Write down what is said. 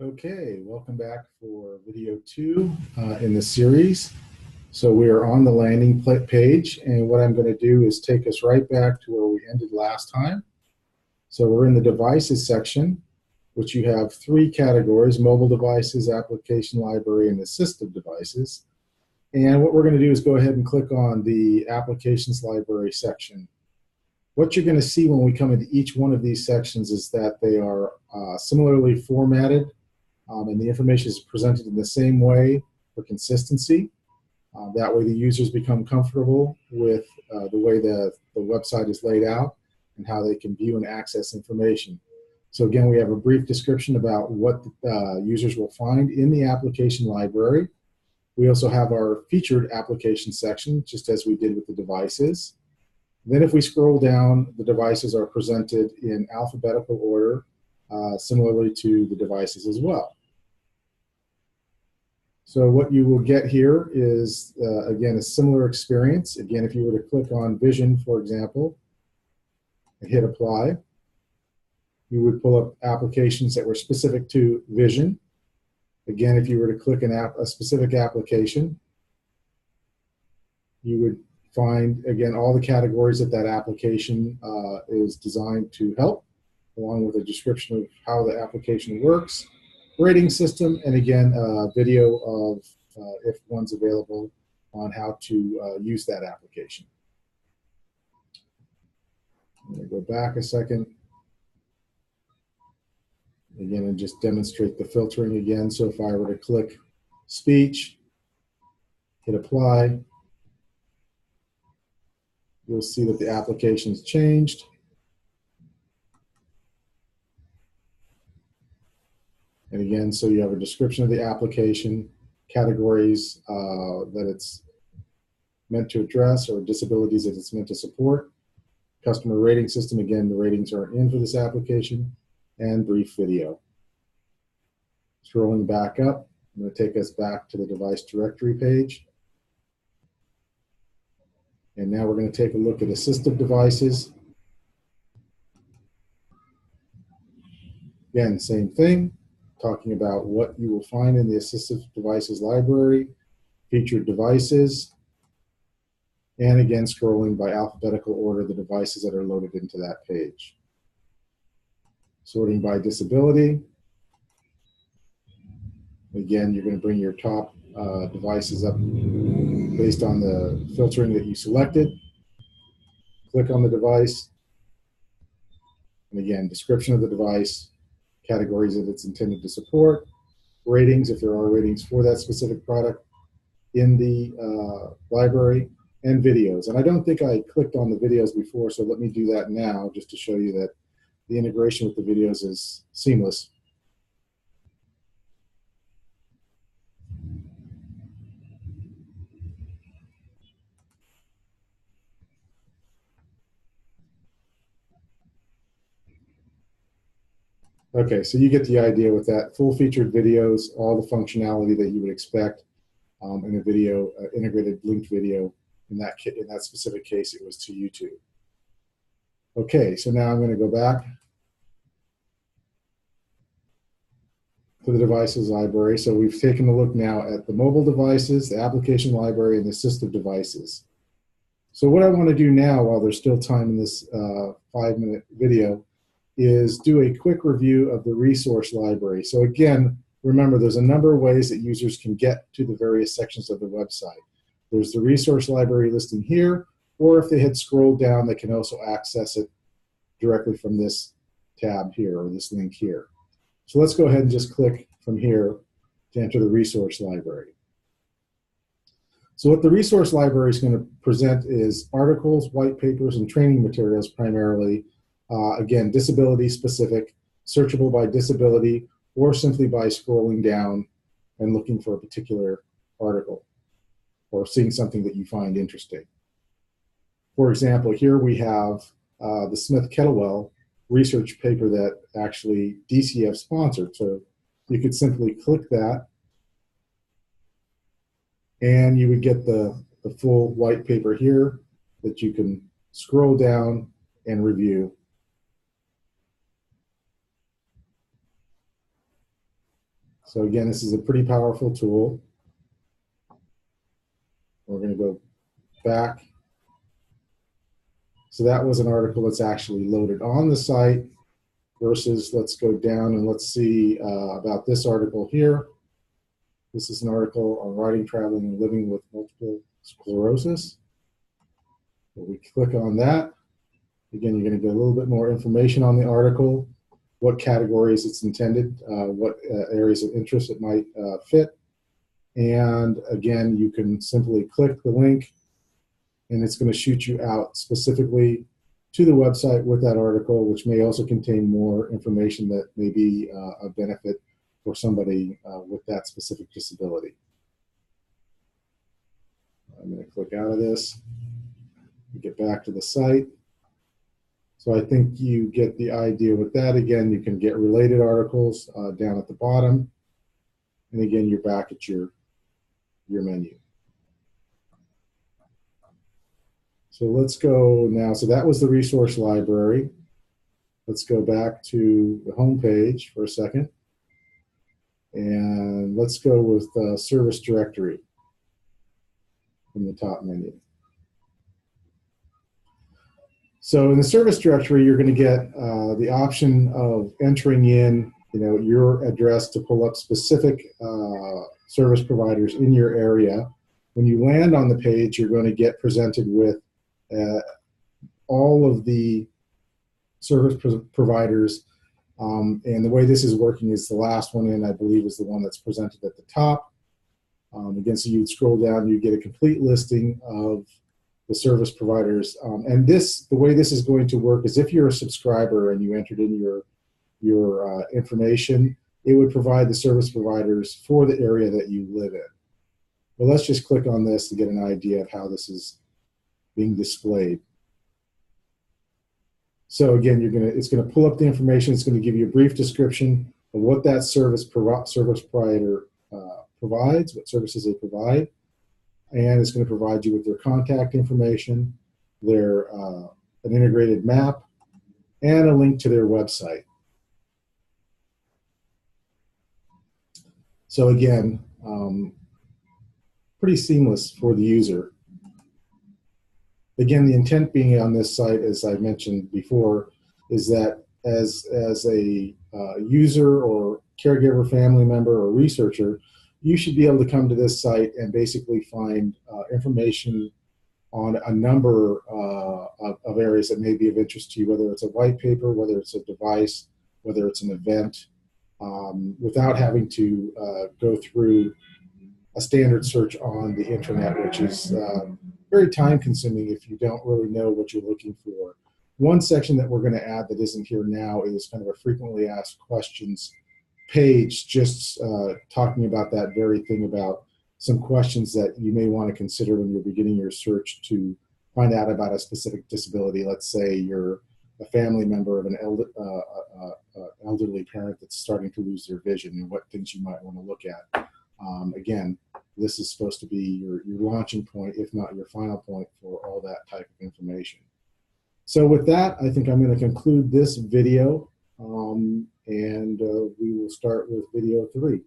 Okay, welcome back for video 2 in the series. So we are on the landing page, and what I'm going to do is take us right back to where we ended last time. So we're in the devices section, which you have 3 categories: mobile devices, application library, and assistive devices. And what we're going to do is go ahead and click on the applications library section. What you're going to see when we come into each one of these sections is that they are similarly formatted, and the information is presented in the same way for consistency. That way the users become comfortable with the way the website is laid out and how they can view and access information. So again, we have a brief description about what users will find in the application library. We also have our featured application section, just as we did with the devices. Then if we scroll down, the devices are presented in alphabetical order, similarly to the devices as well. So what you will get here is, again, a similar experience. Again, if you were to click on Vision, for example, and hit Apply, you would pull up applications that were specific to Vision. Again, if you were to click a specific application, you would find, again, all the categories that that application is designed to help, along with a description of how the application works, rating system, and again, a video of, if one's available, on how to use that application. I'm going to go back a second. Again, and just demonstrate the filtering again. So if I were to click speech, hit apply, you'll see that the application's changed. And again, so you have a description of the application, categories that it's meant to address, or disabilities that it's meant to support, customer rating system, again, the ratings are in for this application, and brief video. Scrolling back up, I'm going to take us back to the device directory page. And now we're going to take a look at assistive devices. Again, same thing, talking about what you will find in the assistive devices library, featured devices, and again, scrolling by alphabetical order the devices that are loaded into that page. Sorting by disability. Again, you're going to bring your top devices up based on the filtering that you selected. Click on the device. And again, description of the device, categories that it's intended to support, ratings, if there are ratings for that specific product in the library, and videos. And I don't think I clicked on the videos before, so let me do that now just to show you that the integration with the videos is seamless. Okay, so you get the idea with that. Full featured videos, all the functionality that you would expect in a video, integrated linked video. In that specific case, it was to YouTube. Okay, so now I'm going to go back to the devices library. So we've taken a look now at the mobile devices, the application library, and the assistive devices. So what I want to do now, while there's still time in this 5-minute video, is do a quick review of the resource library. So again, remember, there's a number of ways that users can get to the various sections of the website. There's the resource library listing here, or if they had scrolled down, they can also access it directly from this tab here, or this link here. So let's go ahead and just click from here to enter the resource library. So what the resource library is going to present is articles, white papers, and training materials primarily. Again, disability specific, searchable by disability, or simply by scrolling down and looking for a particular article or seeing something that you find interesting. For example, here we have the Smith-Kettlewell research paper that actually DCF sponsored. So you could simply click that and you would get the full white paper here that you can scroll down and review. So again, this is a pretty powerful tool. We're going to go back. So that was an article that's actually loaded on the site versus, let's go down and let's see about this article here. This is an article on writing, traveling, and living with multiple sclerosis. So we click on that. Again, you're going to get a little bit more information on the article, what categories it's intended, what areas of interest it might fit. And again, you can simply click the link and it's going to shoot you out specifically to the website with that article, which may also contain more information that may be a benefit for somebody with that specific disability. I'm going to click out of this and get back to the site. So I think you get the idea with that. Again, you can get related articles down at the bottom. And again, you're back at your menu. So let's go now. So that was the resource library. Let's go back to the home page for a second. And let's go with service directory from the top menu. So in the service directory, you're going to get the option of entering in, your address to pull up specific service providers in your area. When you land on the page, you're going to get presented with all of the service providers. And the way this is working is the last one in, I believe, is the one that's presented at the top. Again, so you'd scroll down, you get a complete listing of the service providers. And the way this is going to work is if you're a subscriber and you entered in your information, it would provide the service providers for the area that you live in. Well, let's just click on this to get an idea of how this is being displayed. So again, it's going to pull up the information. It's going to give you a brief description of what that service provider provides, what services they provide, and it's going to provide you with their contact information, their an integrated map, and a link to their website. So again, pretty seamless for the user. Again, the intent being on this site, as I mentioned before, is that as a user or caregiver, family member, or researcher, you should be able to come to this site and basically find information on a number of areas that may be of interest to you, whether it's a white paper, whether it's a device, whether it's an event, without having to go through a standard search on the internet, which is very time consuming if you don't really know what you're looking for. One section that we're going to add that isn't here now is kind of a frequently asked questions page, just talking about that very thing, about some questions that you may want to consider when you're beginning your search to find out about a specific disability. Let's say you're a family member of an elderly parent that's starting to lose their vision, and what things you might want to look at. Again, this is supposed to be your launching point, if not your final point, for all that type of information. So with that, I think I'm going to conclude this video, and we will start with video 3.